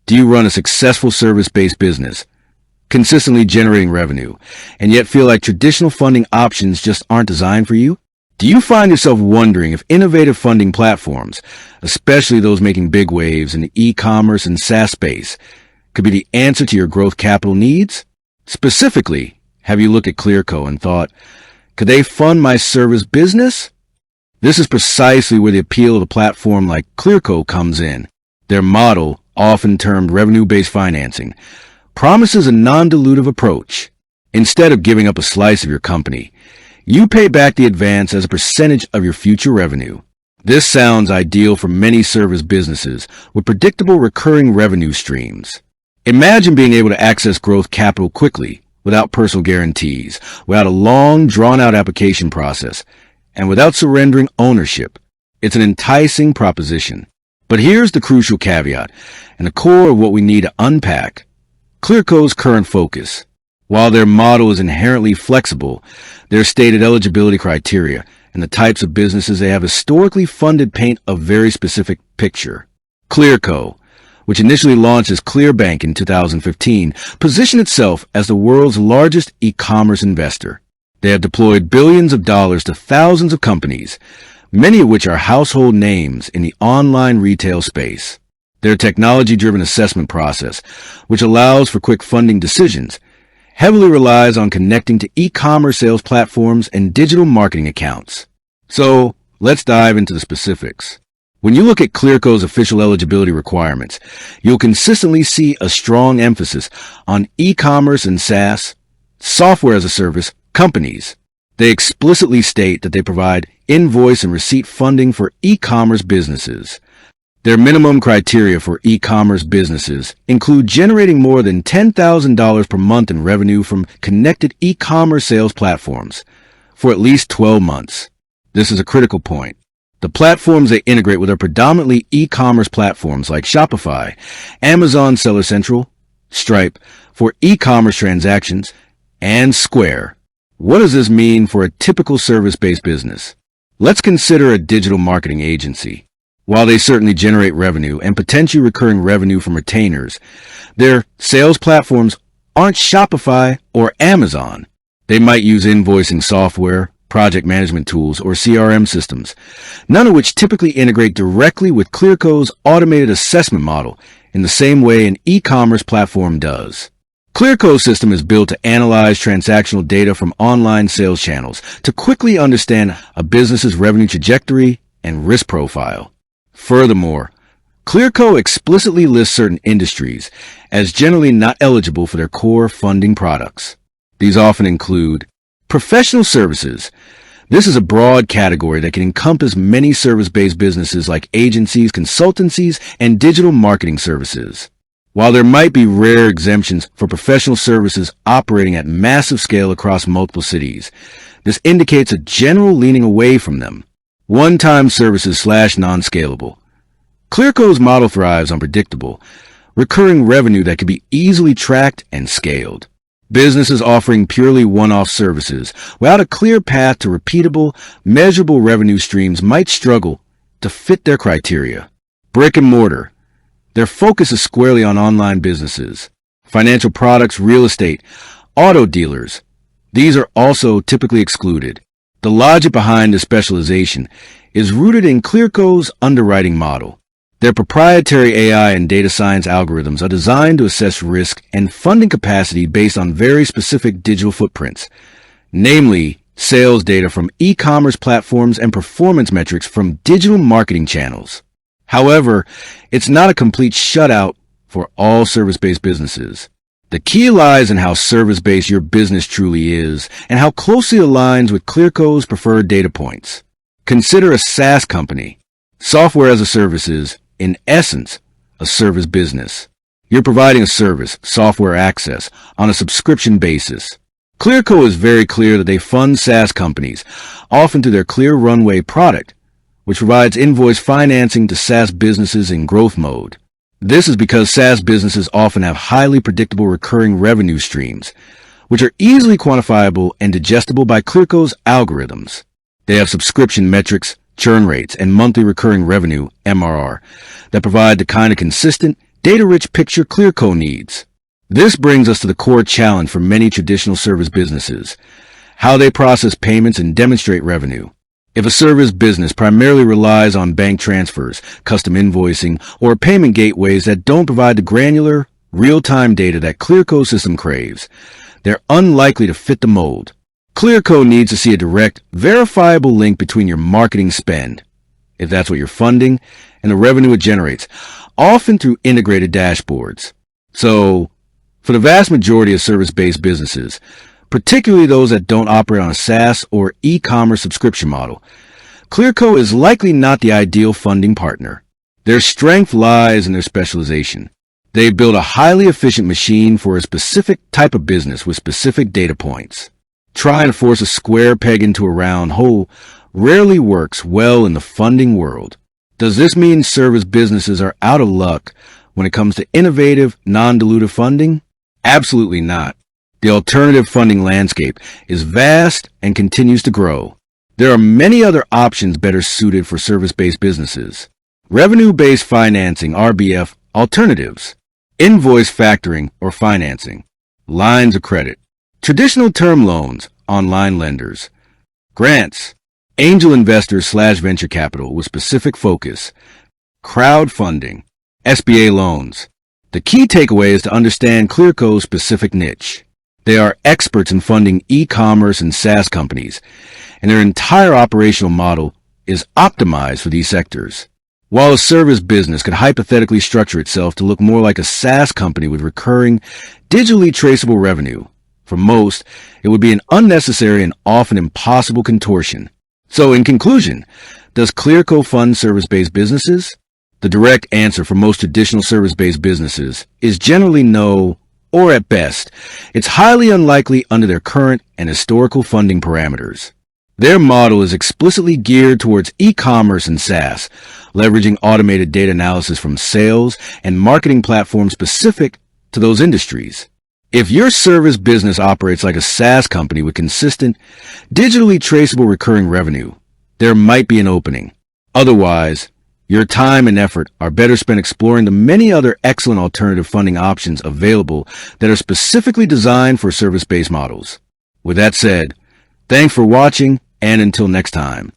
Do you run a successful service-based business, consistently generating revenue, and yet feel like traditional funding options just aren't designed for you? Do you find yourself wondering if innovative funding platforms, especially those making big waves in the e-commerce and SaaS space, could be the answer to your growth capital needs? Specifically, have you looked at Clearco and thought, could they fund my service business? This is precisely where the appeal of a platform like Clearco comes in. Their model, often termed revenue-based financing, promises a non-dilutive approach. Instead of giving up a slice of your company, you pay back the advance as a percentage of your future revenue. This sounds ideal for many service businesses with predictable recurring revenue streams. Imagine being able to access growth capital quickly, without personal guarantees, without a long, drawn-out application process, and without surrendering ownership. It's an enticing proposition. But here's the crucial caveat, and the core of what we need to unpack. Clearco's current focus. While their model is inherently flexible, their stated eligibility criteria and the types of businesses they have historically funded paint a very specific picture. Clearco, which initially launched as ClearBank in 2015, positioned itself as the world's largest e-commerce investor. They have deployed billions of dollars to thousands of companies, many of which are household names in the online retail space. Their technology-driven assessment process, which allows for quick funding decisions, heavily relies on connecting to e-commerce sales platforms and digital marketing accounts. So, let's dive into the specifics. When you look at Clearco's official eligibility requirements, you'll consistently see a strong emphasis on e-commerce and SaaS, software as a service, companies. They explicitly state that they provide invoice and receipt funding for e-commerce businesses. Their minimum criteria for e-commerce businesses include generating more than $10,000 per month in revenue from connected e-commerce sales platforms for at least 12 months. This is a critical point. The platforms they integrate with are predominantly e-commerce platforms like Shopify, Amazon Seller Central, Stripe for e-commerce transactions, and Square. What does this mean for a typical service-based business? Let's consider a digital marketing agency. While they certainly generate revenue and potentially recurring revenue from retainers, their sales platforms aren't Shopify or Amazon. They might use invoicing software, project management tools, or CRM systems, none of which typically integrate directly with Clearco's automated assessment model in the same way an e-commerce platform does. Clearco's system is built to analyze transactional data from online sales channels to quickly understand a business's revenue trajectory and risk profile. Furthermore, Clearco explicitly lists certain industries as generally not eligible for their core funding products. These often include professional services. This is a broad category that can encompass many service-based businesses like agencies, consultancies, and digital marketing services. While there might be rare exemptions for professional services operating at massive scale across multiple cities, this indicates a general leaning away from them. One-time services / non-scalable. Clearco's model thrives on predictable, recurring revenue that can be easily tracked and scaled. Businesses offering purely one-off services without a clear path to repeatable, measurable revenue streams might struggle to fit their criteria. Brick and mortar. Their focus is squarely on online businesses, financial products, real estate, auto dealers. These are also typically excluded. The logic behind this specialization is rooted in Clearco's underwriting model. Their proprietary AI and data science algorithms are designed to assess risk and funding capacity based on very specific digital footprints, namely sales data from e-commerce platforms and performance metrics from digital marketing channels. However, it's not a complete shutout for all service-based businesses. The key lies in how service-based your business truly is and how closely it aligns with Clearco's preferred data points. Consider a SaaS company. Software as a service is, in essence, a service business. You're providing a service, software access, on a subscription basis. Clearco is very clear that they fund SaaS companies, often through their Clear Runway product, which provides invoice financing to SaaS businesses in growth mode. This is because SaaS businesses often have highly predictable recurring revenue streams, which are easily quantifiable and digestible by Clearco's algorithms. They have subscription metrics, churn rates, and monthly recurring revenue, MRR, that provide the kind of consistent, data-rich picture Clearco needs. This brings us to the core challenge for many traditional service businesses: how they process payments and demonstrate revenue. If a service business primarily relies on bank transfers, custom invoicing, or payment gateways that don't provide the granular, real-time data that Clearco system craves, they're unlikely to fit the mold. Clearco needs to see a direct, verifiable link between your marketing spend, if that's what you're funding, and the revenue it generates, often through integrated dashboards. So, for the vast majority of service-based businesses, particularly those that don't operate on a SaaS or e-commerce subscription model, Clearco is likely not the ideal funding partner. Their strength lies in their specialization. They build a highly efficient machine for a specific type of business with specific data points. Trying to force a square peg into a round hole rarely works well in the funding world. Does this mean service businesses are out of luck when it comes to innovative, non-dilutive funding? Absolutely not. The alternative funding landscape is vast and continues to grow. There are many other options better suited for service-based businesses. Revenue-based financing, RBF, alternatives. Invoice factoring or financing. Lines of credit. Traditional term loans, online lenders. Grants. Angel investors/venture capital with specific focus. Crowdfunding. SBA loans. The key takeaway is to understand Clearco's specific niche. They are experts in funding e-commerce and SaaS companies, and their entire operational model is optimized for these sectors. While a service business could hypothetically structure itself to look more like a SaaS company with recurring, digitally traceable revenue, for most, it would be an unnecessary and often impossible contortion. So, in conclusion, does Clearco fund service-based businesses? The direct answer for most traditional service-based businesses is generally no, or at best, it's highly unlikely under their current and historical funding parameters. Their model is explicitly geared towards e-commerce and SaaS, leveraging automated data analysis from sales and marketing platforms specific to those industries. If your service business operates like a SaaS company with consistent, digitally traceable recurring revenue, there might be an opening. Otherwise, your time and effort are better spent exploring the many other excellent alternative funding options available that are specifically designed for service-based models. With that said, thanks for watching, and until next time.